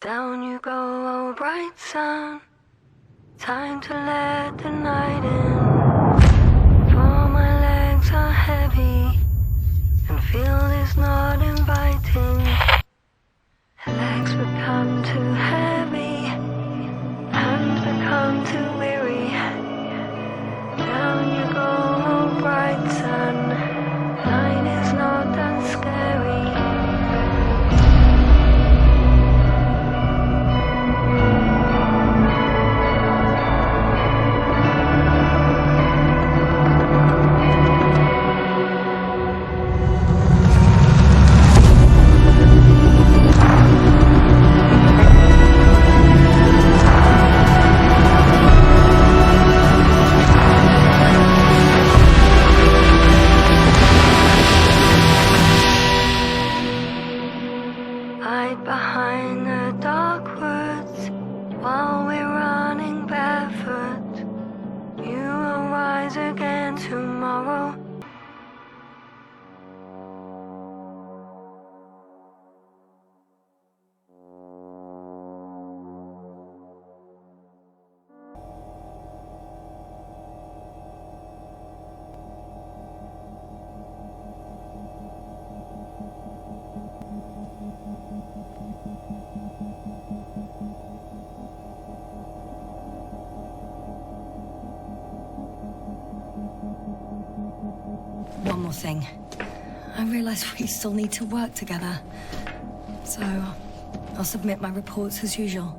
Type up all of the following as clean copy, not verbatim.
Down you go, oh bright sun. Time to let the night in. For my legs are heavy, and feel is not inviting. Legs become too heavy, hands become too weary. Down you go, oh bright sun. Night is not that scary. Behind the dark woods, while we're running barefoot, you will rise again tomorrow. One more thing. I realize we still need to work together. So, I'll submit my reports as usual.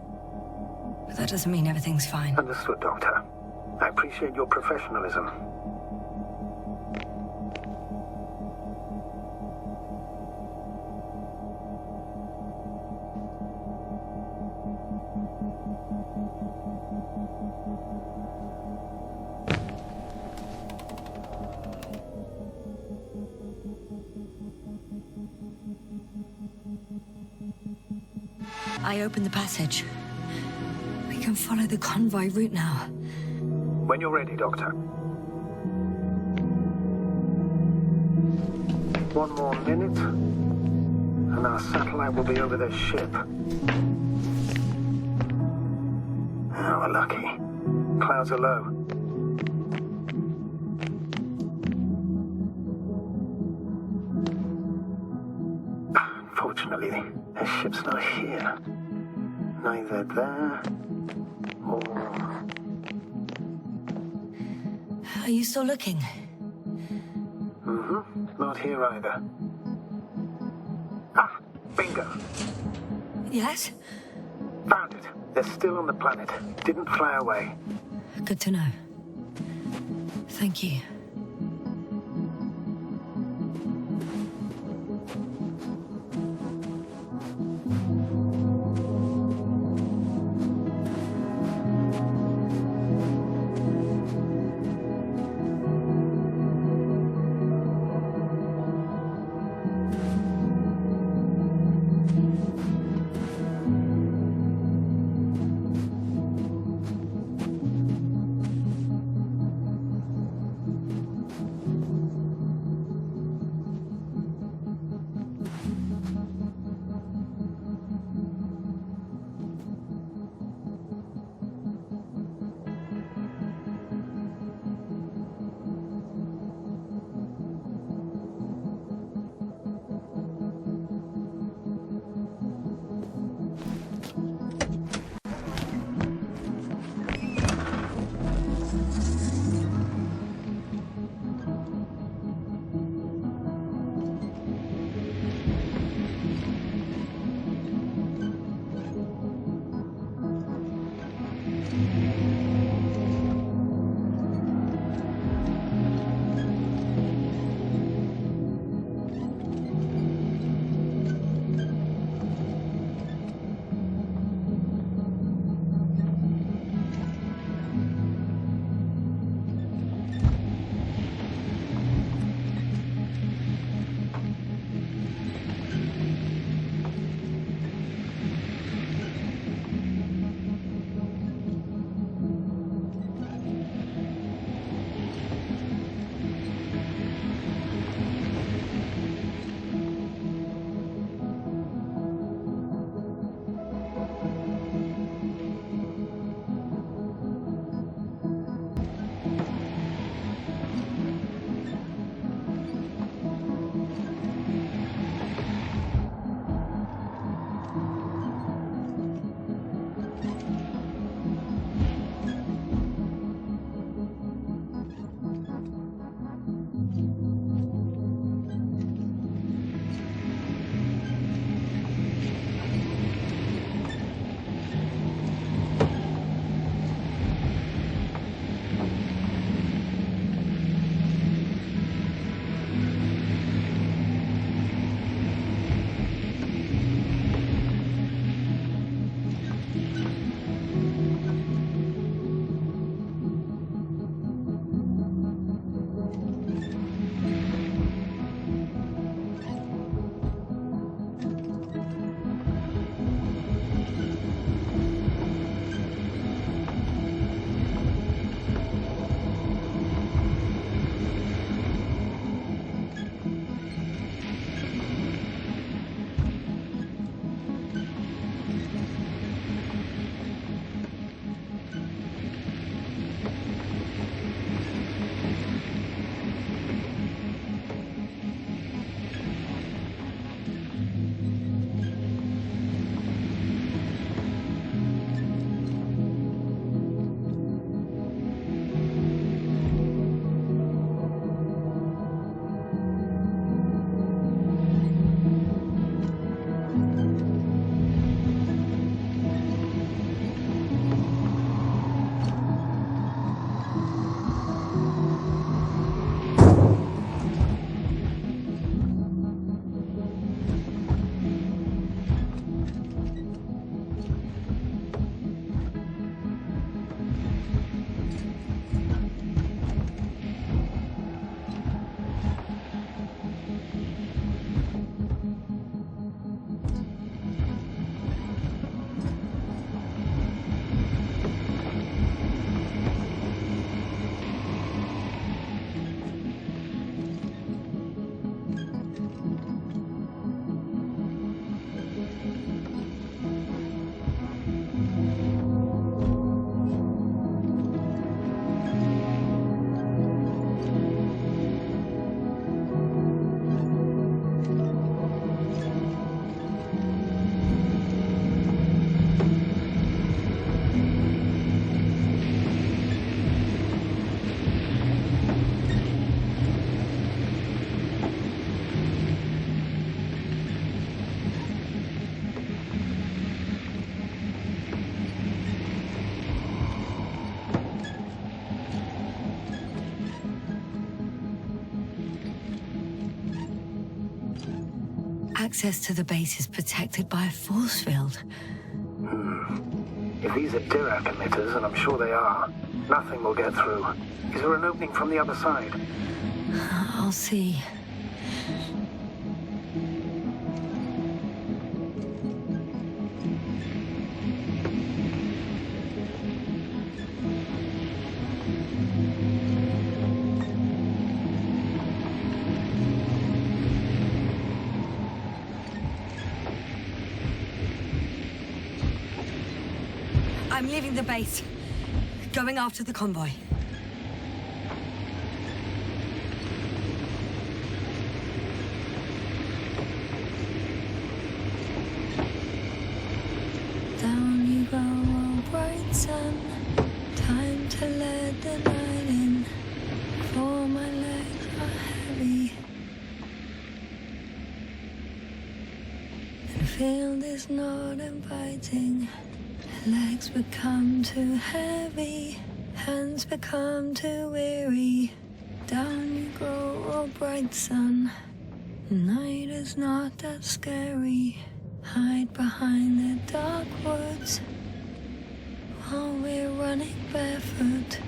But that doesn't mean everything's fine. Understood, Doctor. I appreciate your professionalism. I opened the passage. We can follow the convoy route now. When you're ready, Doctor. One more minute, and our satellite will be over their ship. Oh, we're lucky. Clouds are low. Unfortunately, their ship's not here. Neither there, or... Are you still looking? Not here either. Ah, bingo. Yes? Found it. They're still on the planet. Didn't fly away. Good to know. Thank you. access to the base is protected by a force field. If these are Dirac emitters, and I'm sure they are, nothing will get through. Is there an opening from the other side? I'll see. I'm leaving the base. Going after the convoy. Down you go, oh bright sun. Time to let the night in. For my legs are heavy. The field is not inviting. Legs become too heavy, hands become too weary. Down you go, oh bright sun. Night is not that scary. Hide behind the dark woods while we're running barefoot.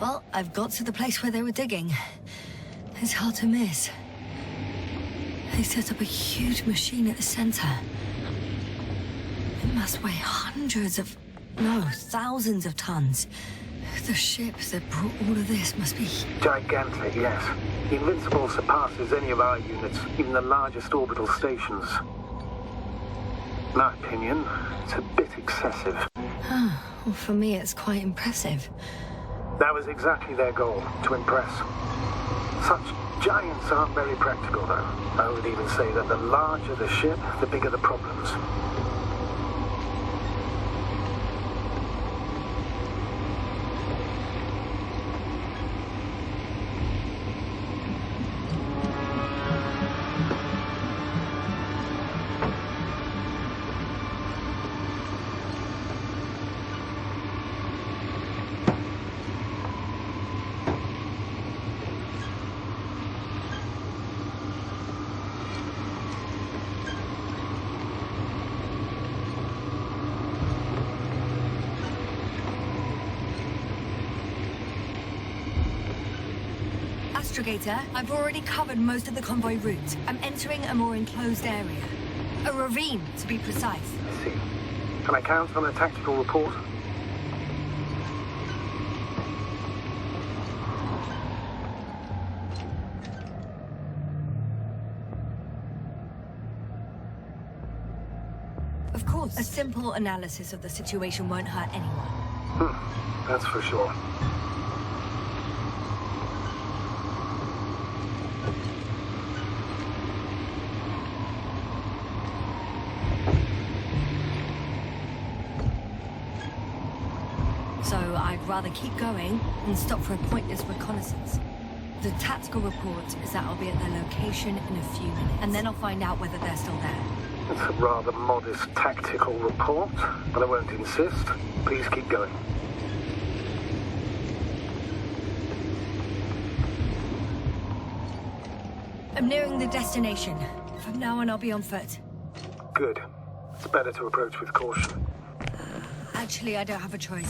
Well, I've got to the place where they were digging. It's hard to miss. They set up a huge machine at the center. It must weigh thousands of tons. The ship that brought all of this must be... Gigantic, yes. The Invincible surpasses any of our units, even the largest orbital stations. In my opinion, it's a bit excessive. Oh, well, for me it's quite impressive. That was exactly their goal, to impress. Such giants aren't very practical, though. I would even say that the larger the ship, the bigger the problems. I've already covered most of the convoy route. I'm entering a more enclosed area. A ravine, to be precise. I see. Can I count on a tactical report? Of course. A simple analysis of the situation won't hurt anyone. That's for sure. So I'd rather keep going and stop for a pointless reconnaissance. The tactical report is that I'll be at their location in a few minutes, and then I'll find out whether they're still there. It's a rather modest tactical report, but I won't insist. Please keep going. I'm nearing the destination. From now on, I'll be on foot. Good. It's better to approach with caution. Actually, I don't have a choice.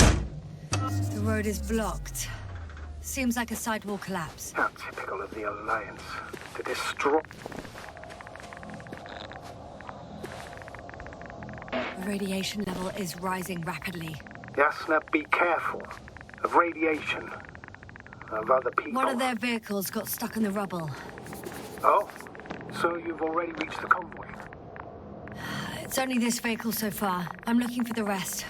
The road is blocked. Seems like a sidewall collapse. How typical of the Alliance. To destroy... The radiation level is rising rapidly. Yasna, be careful. Of radiation. Of other people. One of their vehicles got stuck in the rubble. Oh? So you've already reached the convoy? It's only this vehicle so far. I'm looking for the rest.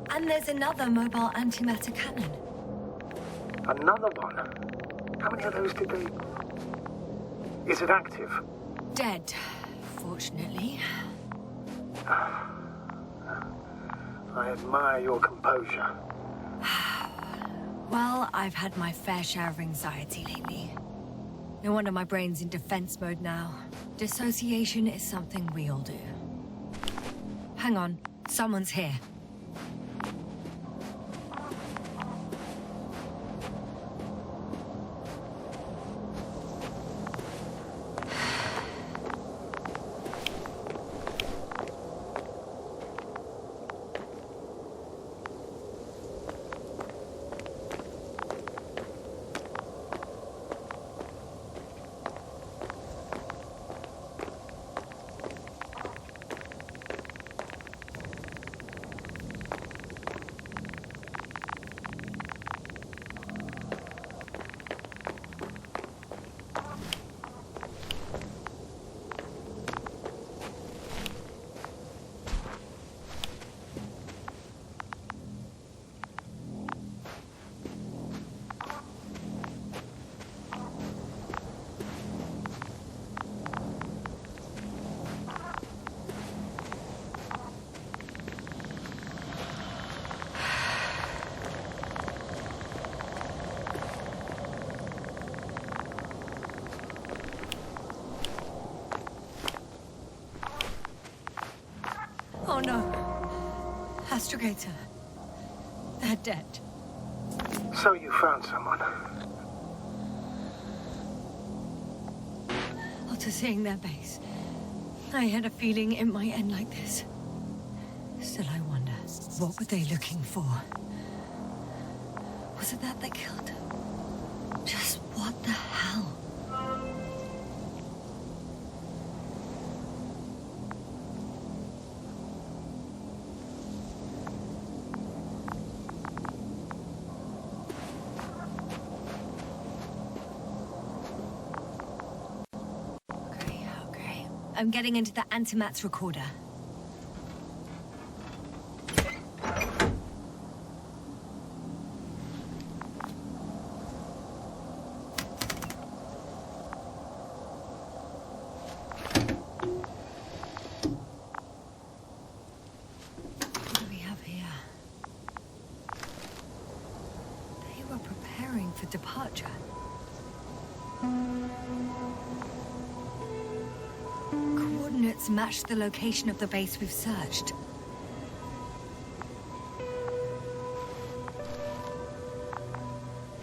And there's another mobile antimatter cannon. Another one? How many of those did they... Is it active? Dead, fortunately. I admire your composure. Well, I've had my fair share of anxiety lately. No wonder my brain's in defense mode now. Dissociation is something we all do. Hang on, someone's here. Oh no. Astrogator. They're dead. So you found someone. After seeing their base, I had a feeling it might end like this. Still, I wonder, what were they looking for? Was it that they killed? Just what the hell? Okay. I'm getting into the antimat's recorder. What do we have here? They were preparing for departure. Coordinates match the location of the base we've searched.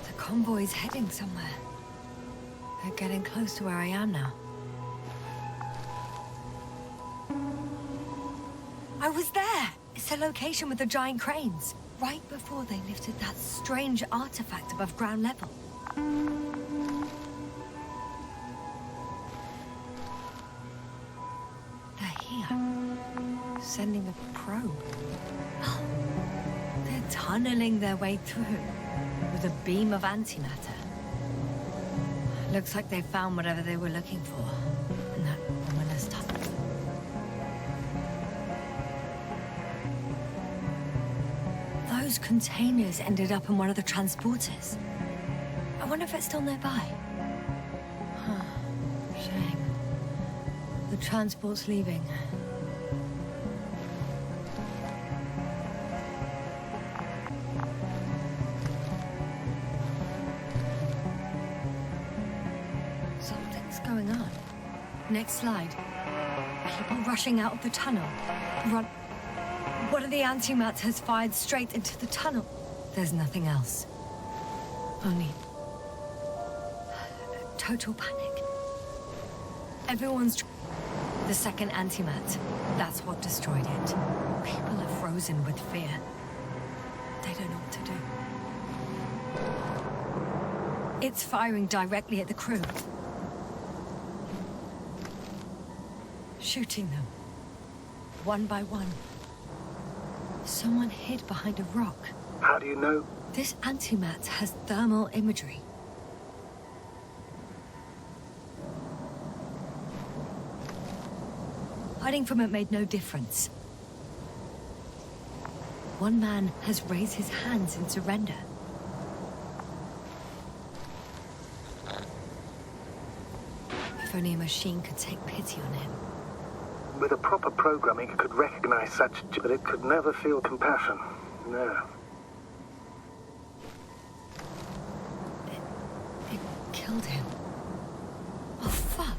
The convoy's heading somewhere. They're getting close to where I am now. I was there! It's the location with the giant cranes. Right before they lifted that strange artifact above ground level. Sending a probe. They're tunneling their way through with a beam of antimatter. Looks like they found whatever they were looking for in that ominous tunnel. Those containers ended up in one of the transporters. I wonder if it's still nearby. Shame. The Transport's leaving. Something's going on. Next slide. People rushing out of the tunnel. Run. One of the antimats has fired straight into the tunnel. There's nothing else. Only total panic. Everyone's... The second antimat. That's what destroyed it. People are frozen with fear. They don't know what to do. It's firing directly at the crew. Shooting them. One by one. Someone hid behind a rock. How do you know? This antimat has thermal imagery. Hiding from it made no difference. One man has raised his hands in surrender. If only a machine could take pity on him. With a proper programming, it could recognize such, but it could never feel compassion. No. It killed him. Oh, fuck.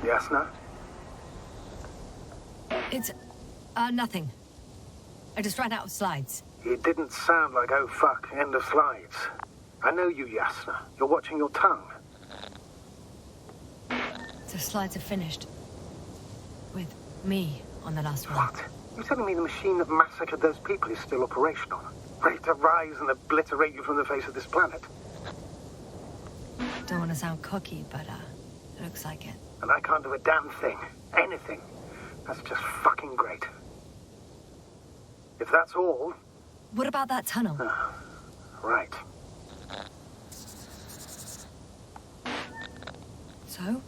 Yasna? It's... nothing. I just ran out of slides. It didn't sound like, oh fuck, end of slides. I know you, Yasna. You're watching your tongue. The slides are finished. With me on the last one. What? You're telling me the machine that massacred those people is still operational? Ready to rise and obliterate you from the face of this planet? Don't want to sound cocky, but, it looks like it. And I can't do a damn thing. Anything. That's just fucking great. If that's all... What about that tunnel? Right. So?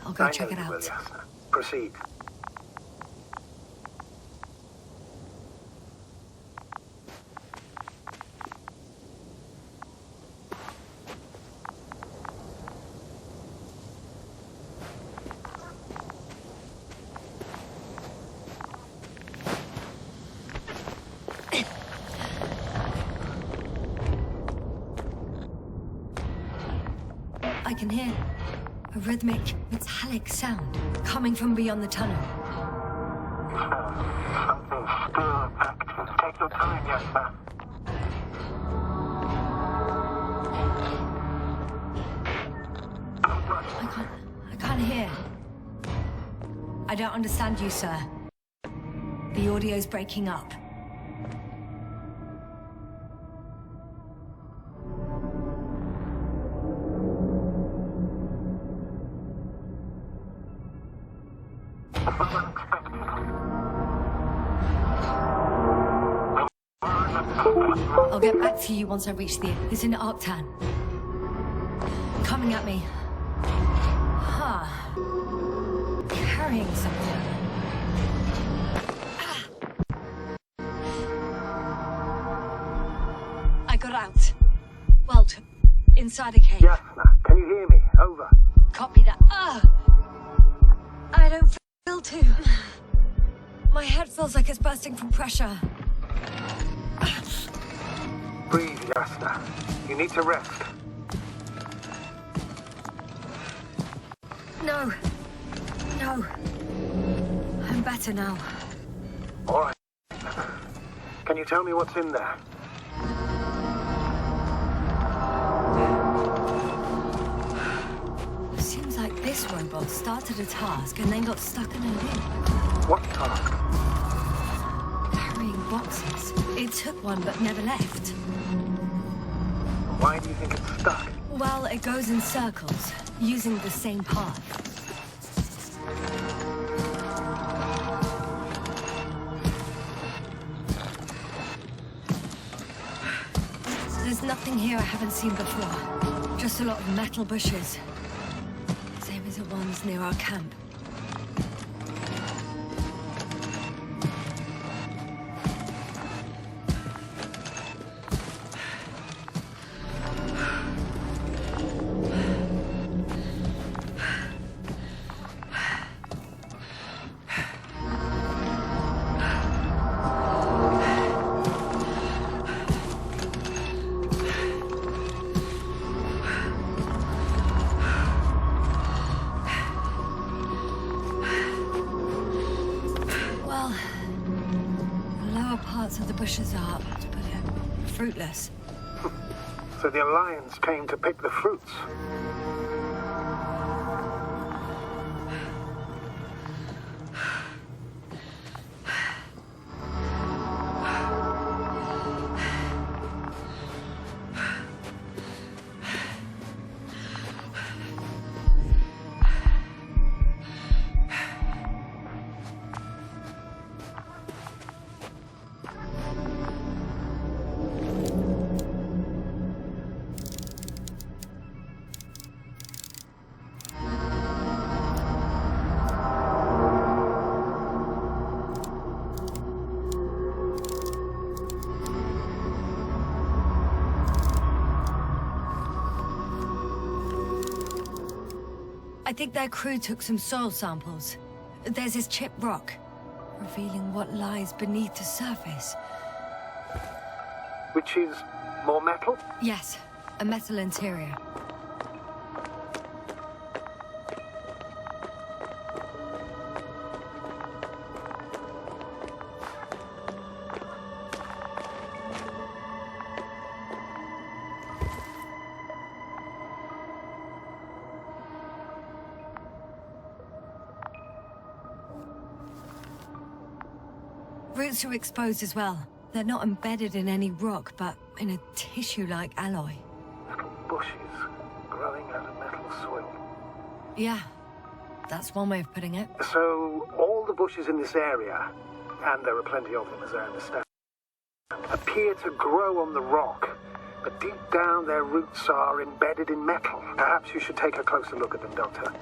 I'll go check it out. Will, Yasna. Proceed. I can hear a rhythmic, metallic sound coming from beyond the tunnel. Something still active. Take your time, Yasna. I can't hear. I don't understand you, sir. The audio's breaking up. I'll get back to you once I reach the... It's in Arctan. Coming at me. Huh. Carrying something. I got out. Well, inside a cave. Yasna, can you hear me? Over. Copy that. I don't feel too... My head feels like it's bursting from pressure. Breathe, Yasna. You need to rest. No. No. I'm better now. All right. Can you tell me what's in there? Seems like this robot started a task and then got stuck in a loop. What task? Carrying boxes. It took one but never left. Why do you think it's stuck? Well, it goes in circles, using the same path. There's nothing here I haven't seen before. Just a lot of metal bushes. Same as the ones near our camp. parts of the bushes are, to put it, fruitless. So the Alliance came to pick the fruits. I think their crew took some soil samples. There's this chipped rock, revealing what lies beneath the surface. Which is more metal? Yes, a metal interior. Roots are exposed as well. They're not embedded in any rock, but in a tissue-like alloy. Little bushes growing out of metal soil. Yeah, that's one way of putting it. So, all the bushes in this area, and there are plenty of them as I understand, appear to grow on the rock, but deep down their roots are embedded in metal. Perhaps you should take a closer look at them, Doctor.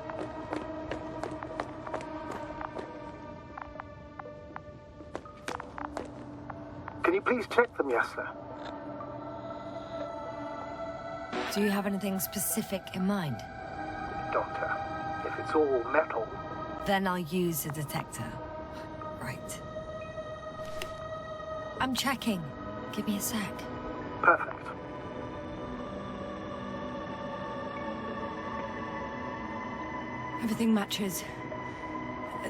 Can you please check them, Yasna? Do you have anything specific in mind? Doctor, if it's all metal... Then I'll use a detector. Right. I'm checking. Give me a sec. Perfect. Everything matches.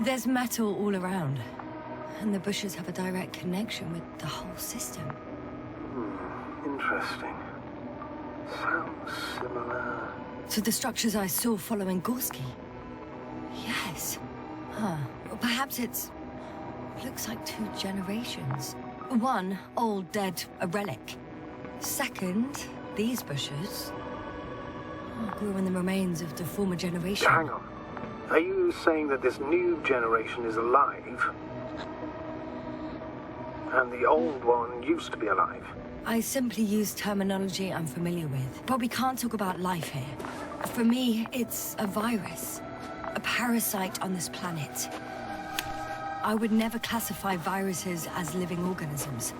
There's metal all around. And the bushes have a direct connection with the whole system. Interesting. Sounds similar... To the structures I saw following Gorski. Yes. Huh. Perhaps it's... looks like 2 generations. One, old, dead, a relic. Second, these bushes... grew in the remains of the former generation. Hang on. Are you saying that this new generation is alive? And the old one used to be alive? I simply use terminology I'm familiar with. But we can't talk about life here. For me, it's a virus. A parasite on this planet. I would never classify viruses as living organisms.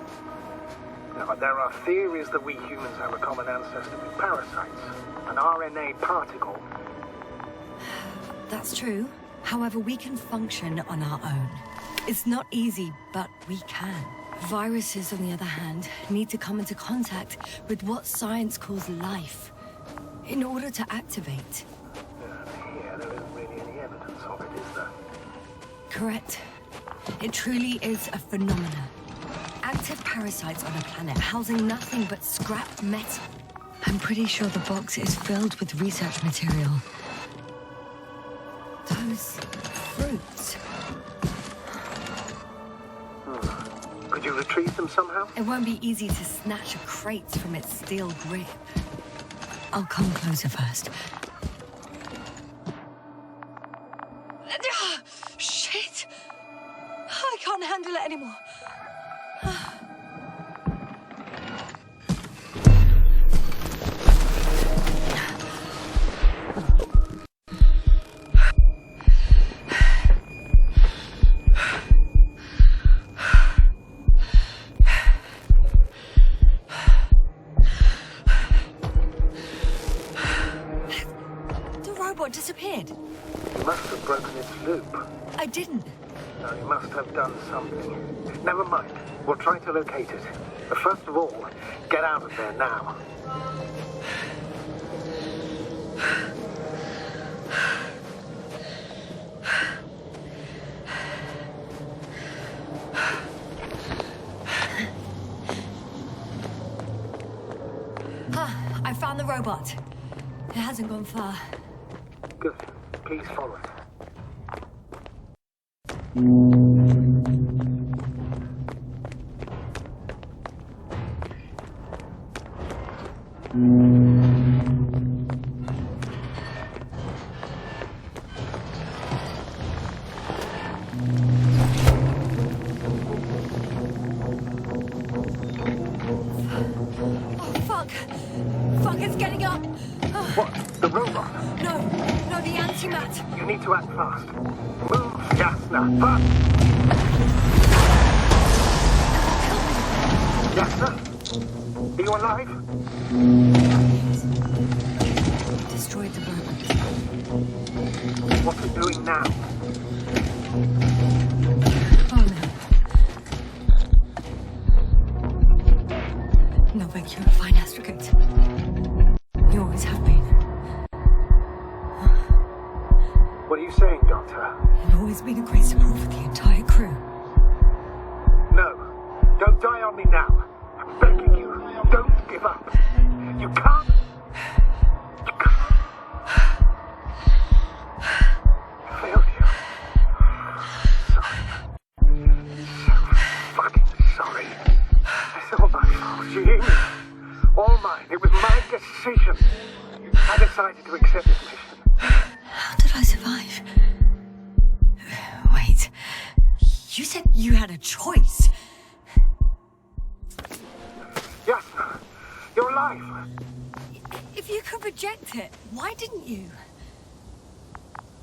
Now, there are theories that we humans have a common ancestor with parasites. An RNA particle. That's true. However, we can function on our own. It's not easy, but we can. Viruses, on the other hand, need to come into contact with what science calls life in order to activate. Here, there isn't really any evidence of it, is there? Correct. It truly is a phenomenon. Active parasites on a planet housing nothing but scrap metal. I'm pretty sure the box is filled with research material. Those fruits. Could you retrieve them somehow? It won't be easy to snatch a crate from its steel grip. I'll come closer first. Shit! I can't handle it anymore. Disappeared. You must have broken its loop. I didn't. No, you must have done something. Never mind. We'll try to locate it. But first of all, get out of there now. I found the robot. It hasn't gone far. Good. Please follow it. Fuck, it's getting up! What? The robot? No, the antimat! You need to act fast. Move, Yasna! Fast! Yasna? Are you alive? Destroyed the robot. What's it doing now? Oh no. No vacuum, fine astrogate. You always have been. What are you saying, Doctor? You've always been a great support for the entire crew. No. Don't die on me now. I'm begging you. Don't give up. You can't. You can't. Failed you. Sorry. So fucking sorry. It's all my fault. You hear me? All mine. It was my decision. I decided to accept this mission. How did I survive? Wait. You said you had a choice. Yes. You're alive. If you could reject it, why didn't you?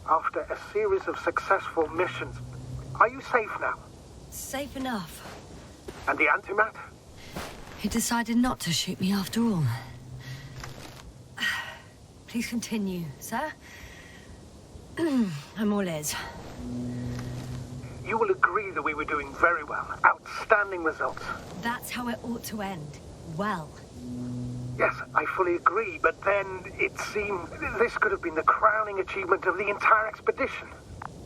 After a series of successful missions, are you safe now? Safe enough. And the antimat? He decided not to shoot me after all. Please continue, sir. I'm all ears. You will agree that we were doing very well. Outstanding results. That's how it ought to end. Well. Yes, I fully agree, but then it seemed this could have been the crowning achievement of the entire expedition.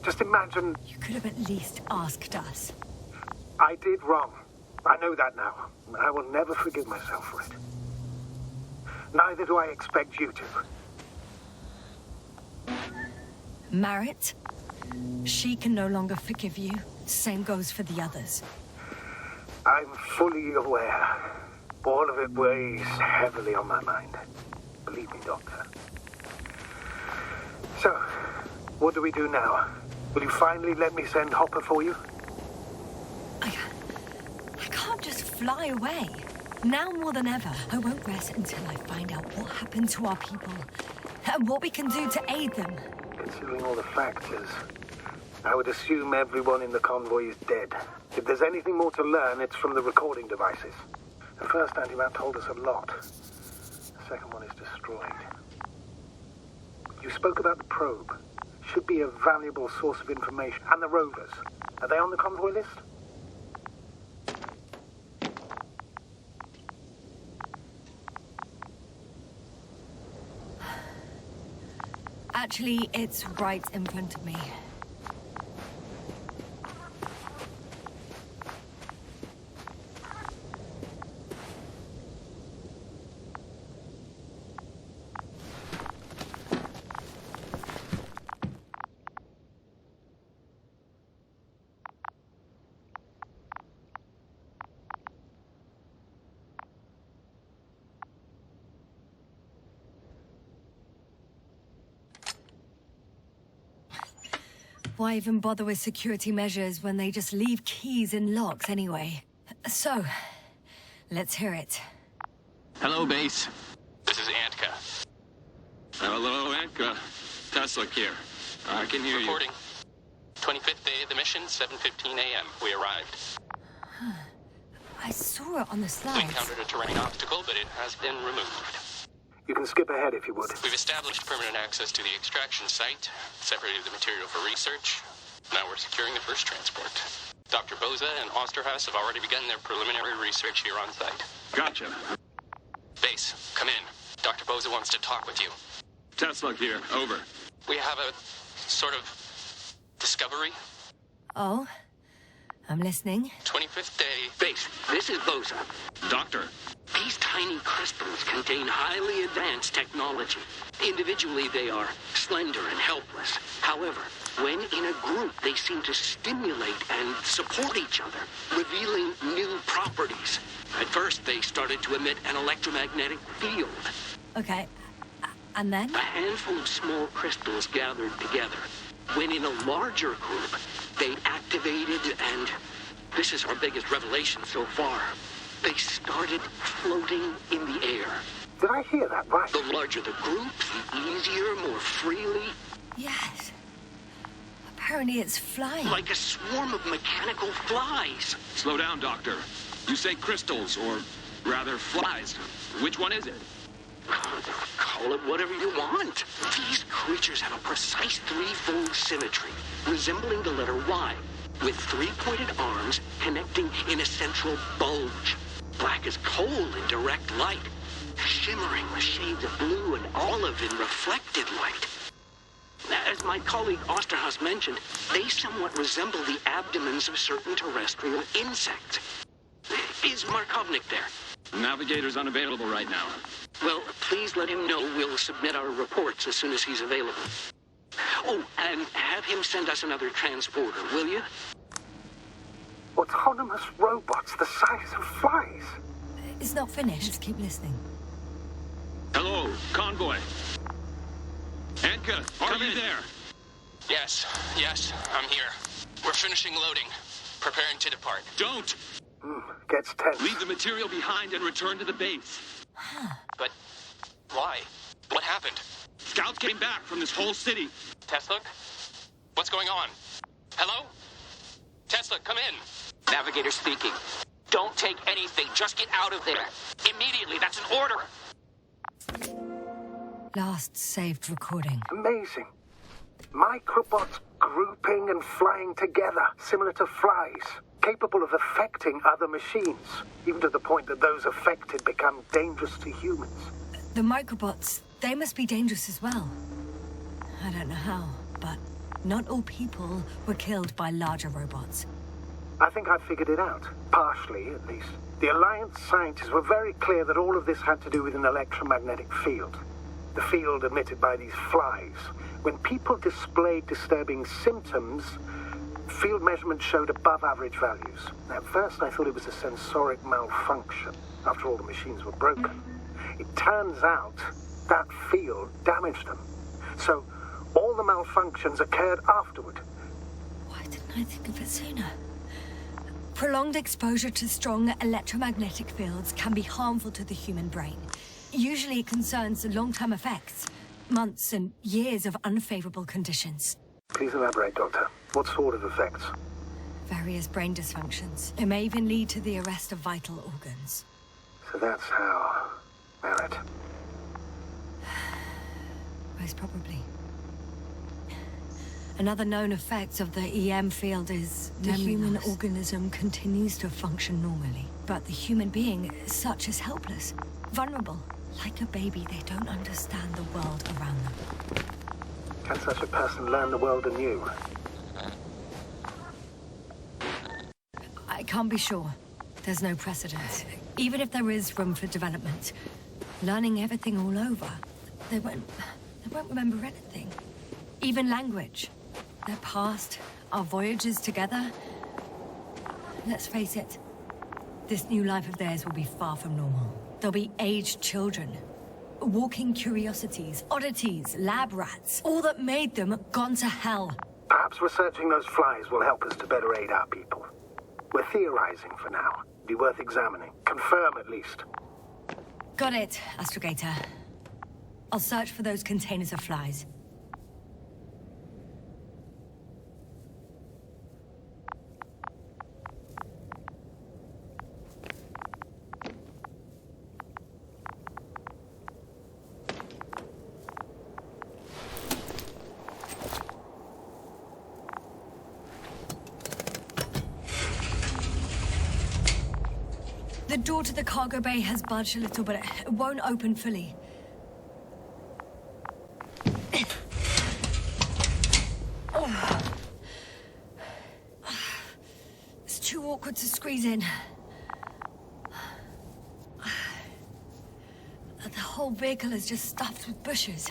Just imagine... You could have at least asked us. I did wrong. I know that now. I will never forgive myself for it. Neither do I expect you to. Marit? She can no longer forgive you. Same goes for the others. I'm fully aware. All of it weighs heavily on my mind. Believe me, Doctor. So, what do we do now? Will you finally let me send Hopper for you? I can't just fly away. Now more than ever, I won't rest until I find out what happened to our people and what we can do to aid them. Considering all the factors, I would assume everyone in the convoy is dead. If there's anything more to learn, it's from the recording devices. The first antimat told us a lot. The second one is destroyed. You spoke about the probe. Should be a valuable source of information. And the rovers. Are they on the convoy list? Actually, it's right in front of me. Why even bother with security measures when they just leave keys in locks anyway? So, let's hear it. Hello, base. This is Antka. Hello, Antka. Tesla here. I can hear Reporting. 25th day of the mission, 7:15 a.m. We arrived. I saw it on the We slides. encountered a terrain obstacle, but it has been removed. You can skip ahead if you would. We've established permanent access to the extraction site, separated the material for research. Now we're securing the first transport. Dr. Boza and Osterhaus have already begun their preliminary research here on site. Gotcha. Base, come in. Dr. Boza wants to talk with you. Tesla here. Over. We have a sort of discovery. Oh, I'm listening. 25th day. Base, this is Boza. Doctor. Be These tiny crystals contain highly advanced technology. Individually, they are slender and helpless. However, when in a group, they seem to stimulate and support each other, revealing new properties. At first, they started to emit an electromagnetic field. Okay. And then? A handful of small crystals gathered together. When in a larger group, they activated and... this is our biggest revelation so far. They started floating in the air. Did I hear that right? The larger the group, the easier, more freely. Yes. Apparently it's flying. Like a swarm of mechanical flies. Slow down, Doctor. You say crystals, or rather flies. Which one is it? Call it whatever you want. These creatures have a precise threefold symmetry, resembling the letter Y, with three-pointed arms connecting in a central bulge. Black as coal in direct light, shimmering with shades of blue and olive in reflected light. As my colleague Osterhaus mentioned, they somewhat resemble the abdomens of certain terrestrial insects. Is Markovnik there? Navigator's unavailable right now. Well, please let him know we'll submit our reports as soon as he's available. Oh, and have him send us another transporter, will you? Autonomous robots the size of flies. It's not finished. Just keep listening. Hello, convoy. Anka, are you there? Yes, I'm here. We're finishing loading. Preparing to depart. Don't! Gets tense. Leave the material behind and return to the base. But why? What happened? Scouts came back from this whole city. Tesla? What's going on? Hello? Tesla, come in. Navigator speaking. Don't take anything. Just get out of there. Immediately. That's an order. Last saved recording. Amazing. Microbots grouping and flying together, similar to flies, capable of affecting other machines, even to the point that those affected become dangerous to humans. The microbots, they must be dangerous as well. I don't know how, but not all people were killed by larger robots. I think I figured it out, partially at least. The Alliance scientists were very clear that all of this had to do with an electromagnetic field. The field emitted by these flies. When people displayed disturbing symptoms, field measurements showed above average values. At first I thought it was a sensoric malfunction. After all, the machines were broken. It turns out that field damaged them. So all the malfunctions occurred afterward. Why didn't I think of it sooner? Prolonged exposure to strong electromagnetic fields can be harmful to the human brain. Usually it concerns long-term effects, months and years of unfavorable conditions. Please elaborate, Doctor. What sort of effects? Various brain dysfunctions. It may even lead to the arrest of vital organs. So that's how... Barrett. Most probably. Another known effect of the EM field is the human organism continues to function normally. But the human being, such is helpless, vulnerable. Like a baby, they don't understand the world around them. Can such a person learn the world anew? I can't be sure. There's no precedent. Even if there is room for development, learning everything all over, they won't remember anything. Even language. Their past, our voyages together. Let's face it, this new life of theirs will be far from normal. They'll be aged children, walking curiosities, oddities, lab rats, all that made them gone to hell. Perhaps researching those flies will help us to better aid our people. We're theorizing for now. Be worth examining. Confirm at least. Got it, Astrogator. I'll search for those containers of flies. The door to the cargo bay has budged a little, but it won't open fully. It's too awkward to squeeze in. whole vehicle is just stuffed with bushes.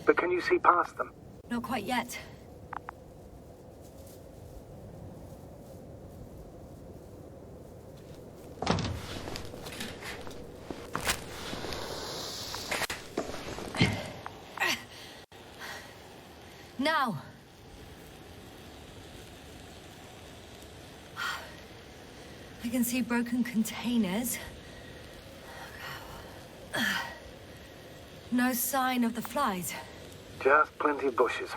But can you see past them? Not quite yet. Now! I can see broken containers. No sign of the flies. Just plenty of bushes.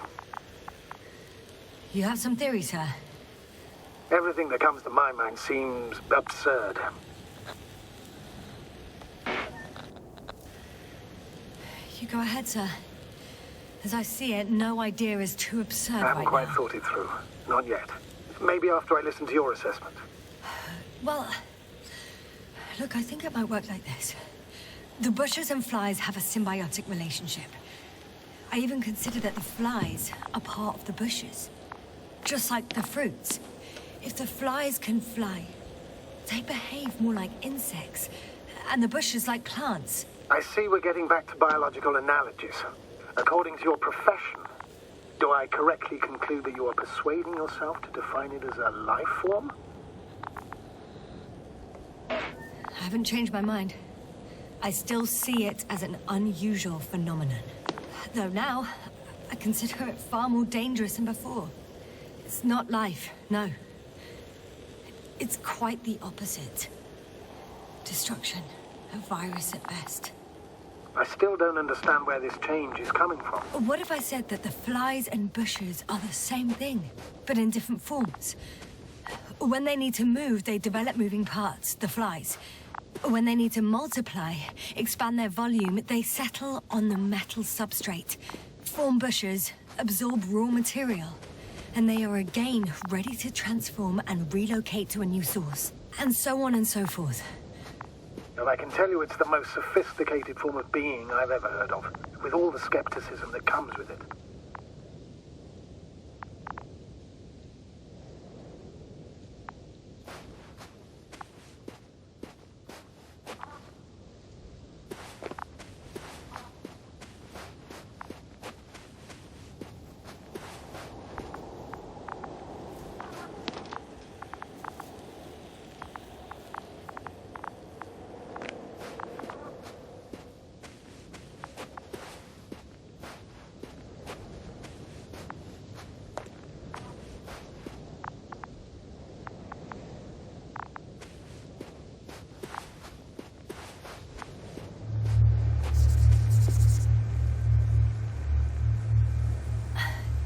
You have some theories, sir? Everything that comes to my mind seems absurd. You go ahead, sir. As I see it, no idea is too absurd I haven't right quite now. thought it through. Not yet. Maybe after I listen to your assessment. Well, look, I think it might work like this. The bushes and flies have a symbiotic relationship. I even consider that the flies are part of the bushes. Just like the fruits. If the flies can fly, they behave more like insects, and the bushes like plants. I see we're getting back to biological analogies. According to your profession, do I correctly conclude that you are persuading yourself to define it as a life form? I haven't changed my mind. I still see it as an unusual phenomenon. Though now, I consider it far more dangerous than before. It's not life, no. It's quite the opposite. Destruction. A virus at best. I still don't understand where this change is coming from. What if I said that the flies and bushes are the same thing, but in different forms? When they need to move, they develop moving parts, the flies. When they need to multiply, expand their volume, they settle on the metal substrate, form bushes, absorb raw material, and they are again ready to transform and relocate to a new source. And so on and so forth. And I can tell you it's the most sophisticated form of being I've ever heard of, with all the skepticism that comes with it.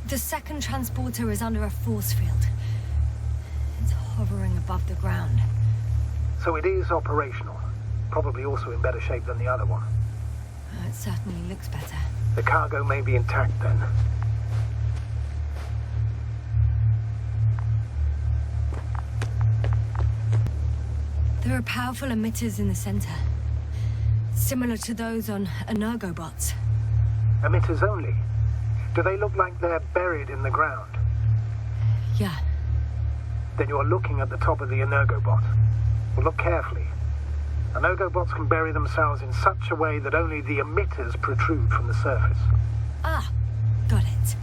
The second transporter is under a force field. It's hovering above the ground. So it is operational. Probably also in better shape than the other one. It certainly looks better. The cargo may be intact then. There are powerful emitters in the center. Similar to those on energobots. Emitters only? Do they look like they're buried in the ground? Yeah. Then you're looking at the top of the energobot. Well, look carefully. Energobots can bury themselves in such a way that only the emitters protrude from the surface. Ah, got it.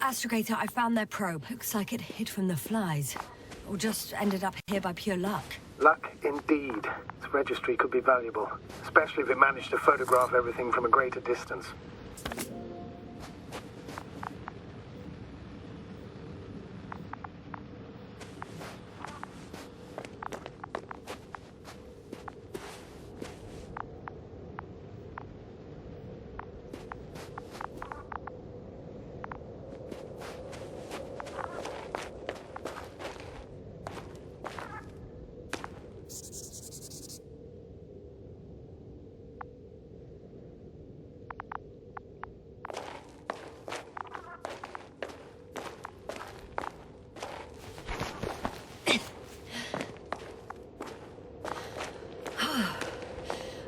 Astrogator, I found their probe. Looks like it hid from the flies. Or just ended up here by pure luck. Luck indeed. Its registry could be valuable, especially if it managed to photograph everything from a greater distance.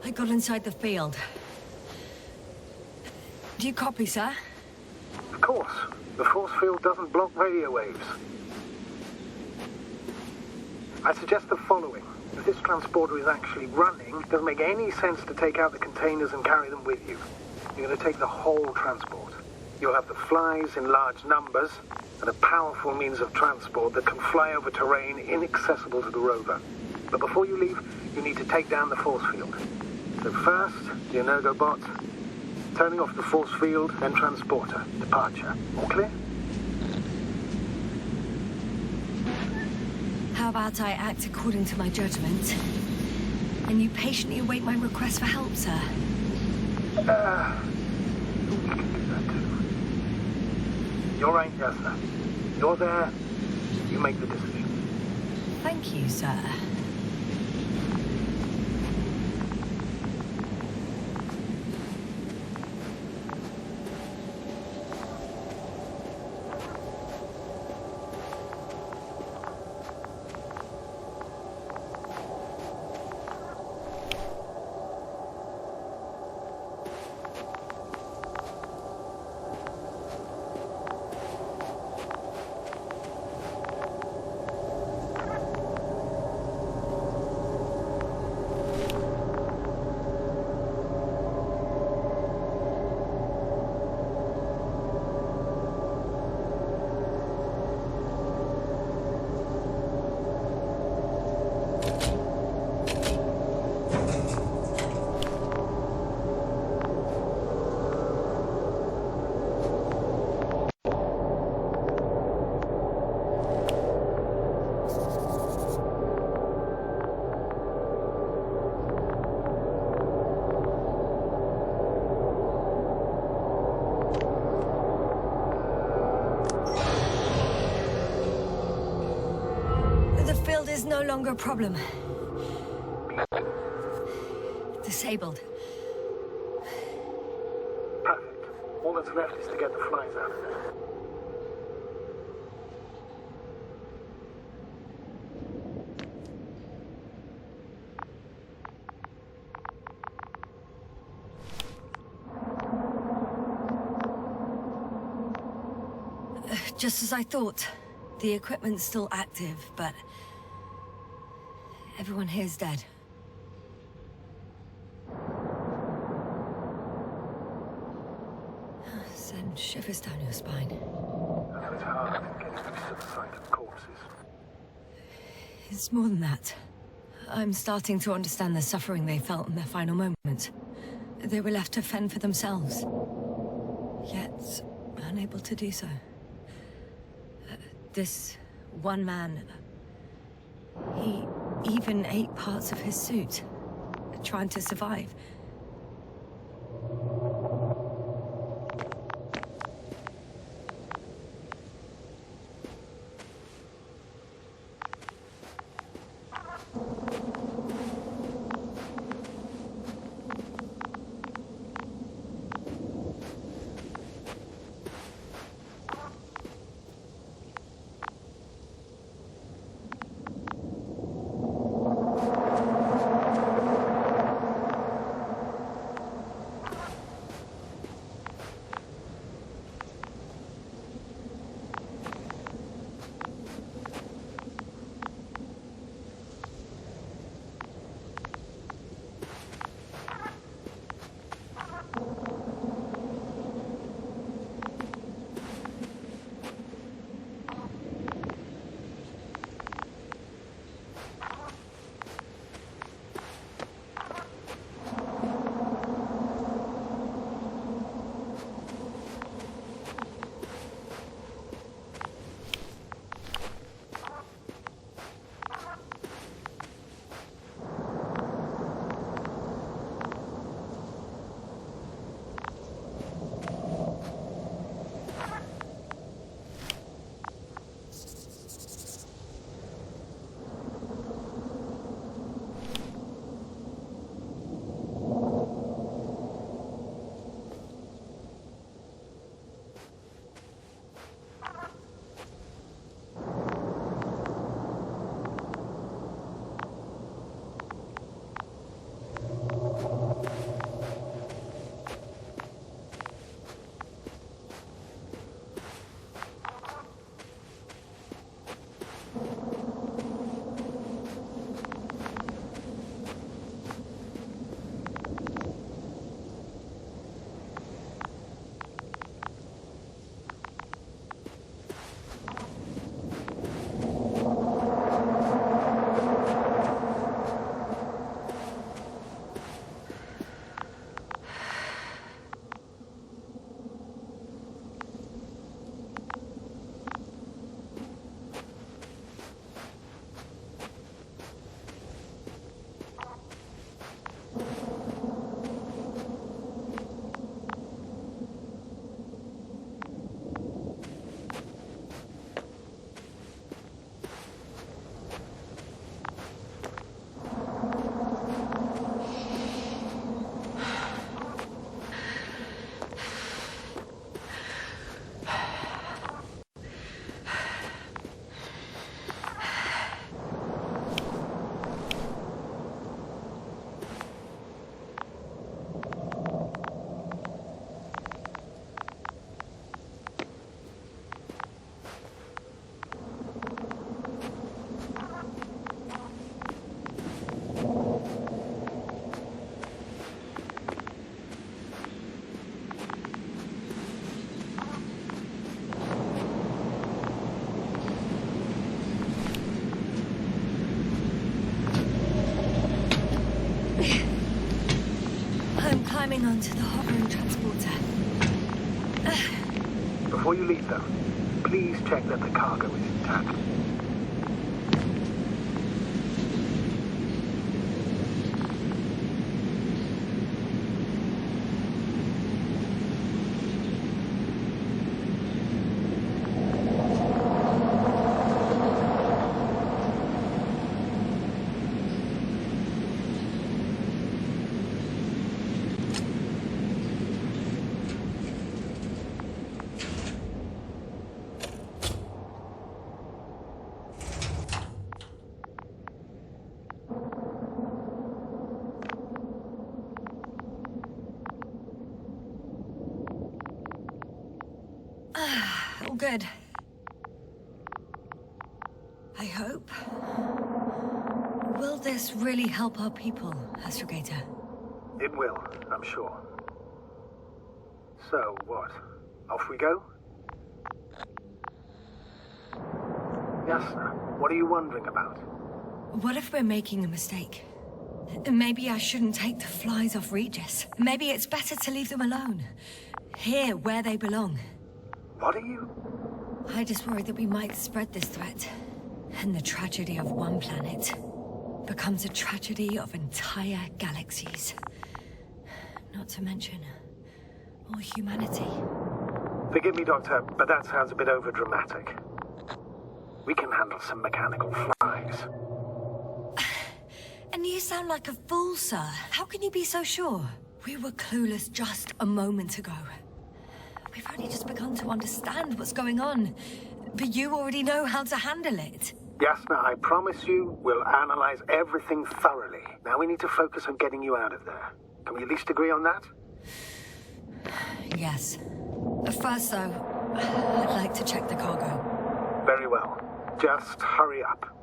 I got inside the field. Do you copy, sir? Of course. The force field doesn't block radio waves. I suggest the following. If this transporter is actually running, it doesn't make any sense to take out the containers and carry them with you. You're going to take the whole transport. You'll have the flies in large numbers, and a powerful means of transport that can fly over terrain inaccessible to the rover. But before you leave, you need to take down the force field. So first, the Energo bot, turning off the force field, then transporter, departure. All clear? How about I act according to my judgment, and you patiently await my request for help, sir? We can do that too. You're right, Yasna. You're there. You make the decision. Thank you, sir. Is no longer a problem. Disabled. Perfect. All that's left is to get the flies out of there. Just as I thought. The equipment's still active, but everyone here's dead. Send shivers down your spine. So it's hard getting used to the sight of corpses. It's more than that. I'm starting to understand the suffering they felt in their final moments. They were left to fend for themselves, yet unable to do so. This one man, he even ate parts of his suit, trying to survive. onto the hovering transporter. Before you leave, though, please check that the cargo is intact. All good. I hope. Will this really help our people, Astrogator? It will, I'm sure. So, what? Off we go? Yasna, what are you wondering about? What if we're making a mistake? Maybe I shouldn't take the flies off Regis. Maybe it's better to leave them alone. Here, where they belong. What are you? I just worry that we might spread this threat. And the tragedy of one planet becomes a tragedy of entire galaxies. Not to mention, all humanity. Forgive me, Doctor, but that sounds a bit overdramatic. We can handle some mechanical flies. And you sound like a fool, sir. How can you be so sure? We were clueless just a moment ago. We've only just begun to understand what's going on. But you already know how to handle it. Yasna, I promise you, we'll analyze everything thoroughly. Now we need to focus on getting you out of there. Can we at least agree on that? Yes. First, though, I'd like to check the cargo. Very well. Just hurry up.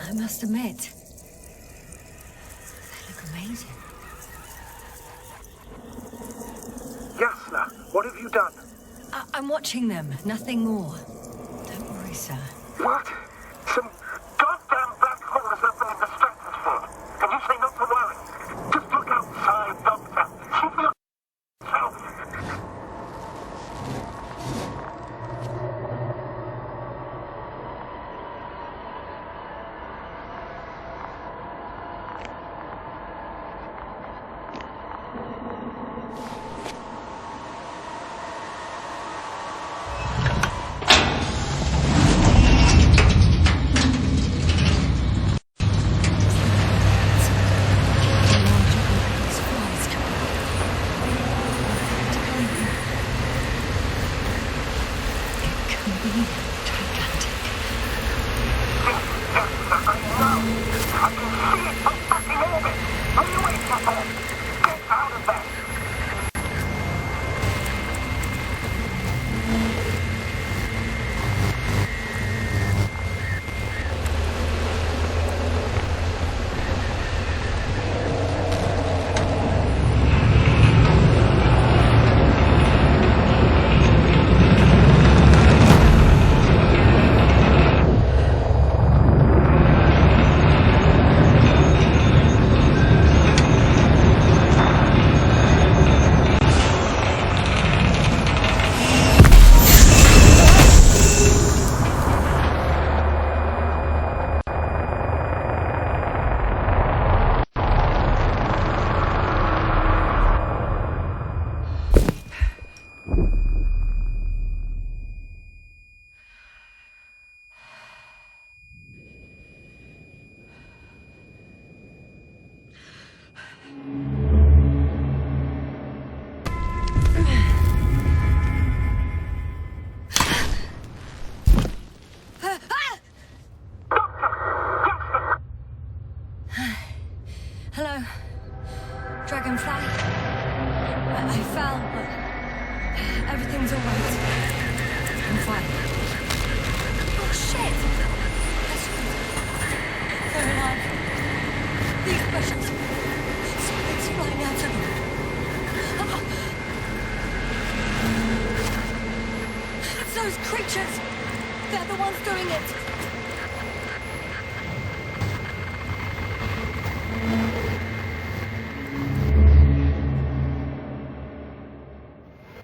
I must admit, they look amazing. Yasna, what have you done? I'm watching them, nothing more. Don't worry, sir. What? Some goddamn black hole has opened in the stratosphere. And you say not to worry. Just look outside, Doctor. See for yourself. Everything's all right. I'm fine. Oh, shit! That's good. They're alive. These pressures. Something's flying out of them. It's those creatures. They're the ones doing it.